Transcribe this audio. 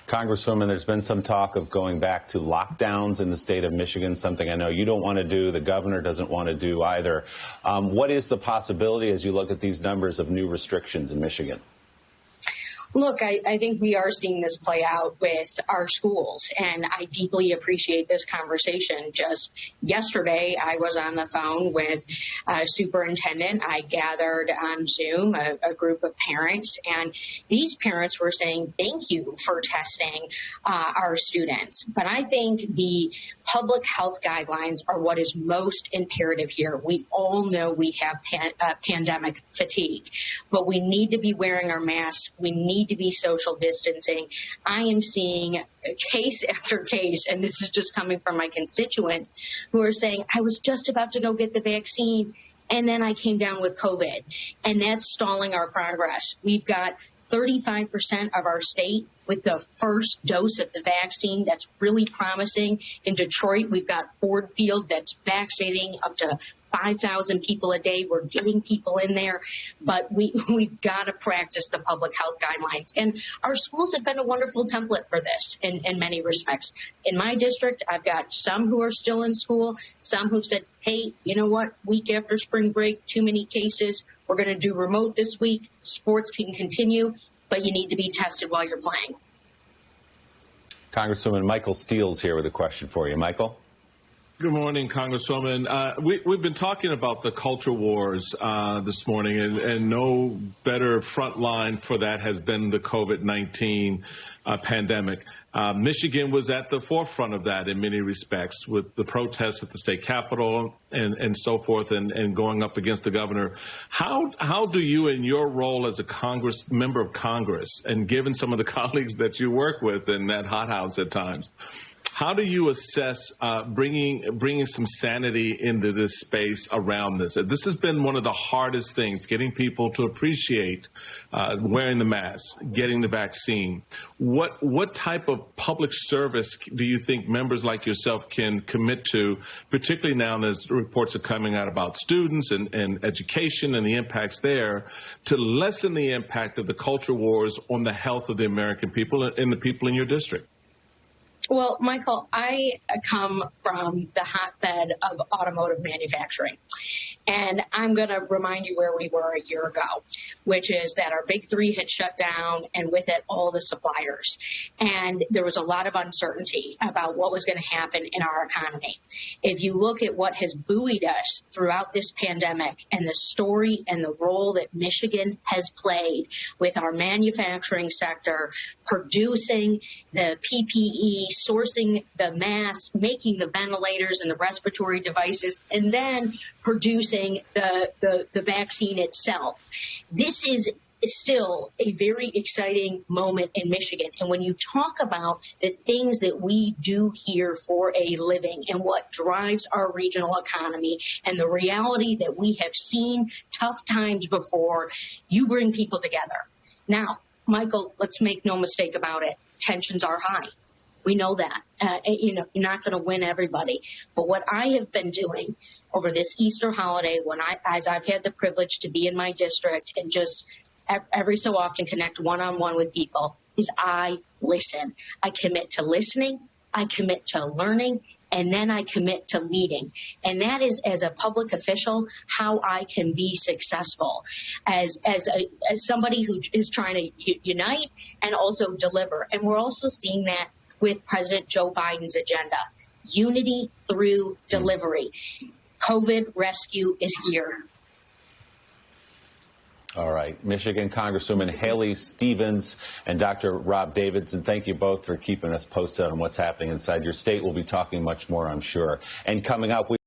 Congresswoman, there's been some talk of going back to lockdowns in the state of Michigan, something I know you don't want to do, the governor doesn't want to do either. What is the possibility as you look at these numbers of new restrictions in Michigan? Look, I think we are seeing this play out with our schools, and I deeply appreciate this conversation. Just yesterday, I was on the phone with a superintendent. I gathered on Zoom a group of parents, and these parents were saying thank you for testing our students. But I think the public health guidelines are what is most imperative here. We all know we have pandemic fatigue, but we need to be wearing our masks. We need to be social distancing. I am seeing case after case, and this is just coming from my constituents who are saying, I was just about to go get the vaccine, and then I came down with COVID, and that's stalling our progress. We've got 35% of our state with the first dose of the vaccine. That's really promising. In Detroit, we've got Ford Field that's vaccinating up to 5,000 people a day. We're getting people in there, but we've got to practice the public health guidelines. And our schools have been a wonderful template for this in many respects. In my district, I've got some who are still in school, some who've said, hey, you know what, week after spring break, too many cases. We're going to do remote this week. Sports can continue, but you need to be tested while you're playing. Congresswoman Michael Steele's here with a question for you. Michael? Good morning, Congresswoman. We've been talking about the culture wars this morning, and no better front line for that has been the COVID-19 pandemic. Michigan was at the forefront of that in many respects with the protests at the state capitol and so forth and going up against the governor. How do you, in your role as a member of Congress, and given some of the colleagues that you work with in that hothouse at times, how do you assess bringing some sanity into this space around this? This has been one of the hardest things, getting people to appreciate wearing the mask, getting the vaccine. What type of public service do you think members like yourself can commit to, particularly now as reports are coming out about students and education and the impacts there, to lessen the impact of the culture wars on the health of the American people and the people in your district? Well, Michael, I come from the hotbed of automotive manufacturing. And I'm going to remind you where we were a year ago, which is that our big three had shut down, and with it, all the suppliers. And there was a lot of uncertainty about what was going to happen in our economy. If you look at what has buoyed us throughout this pandemic and the story and the role that Michigan has played with our manufacturing sector, producing the PPE, sourcing the masks, making the ventilators and the respiratory devices, and then producing the vaccine itself. This is still a very exciting moment in Michigan. And when you talk about the things that we do here for a living and what drives our regional economy and the reality that we have seen tough times before, you bring people together. Now, Michael, let's make no mistake about it. Tensions are high. We know that. You're not going to win everybody. But what I have been doing over this Easter holiday, as I've had the privilege to be in my district and just every so often connect one-on-one with people, is I listen. I commit to listening. I commit to learning. And then I commit to leading. And that is, as a public official, how I can be successful as somebody who is trying to unite and also deliver. And we're also seeing that with President Joe Biden's agenda, unity through delivery. COVID rescue is here. All right. Michigan Congresswoman Haley Stevens and Dr. Rob Davidson, thank you both for keeping us posted on what's happening inside your state. We'll be talking much more, I'm sure. And coming up,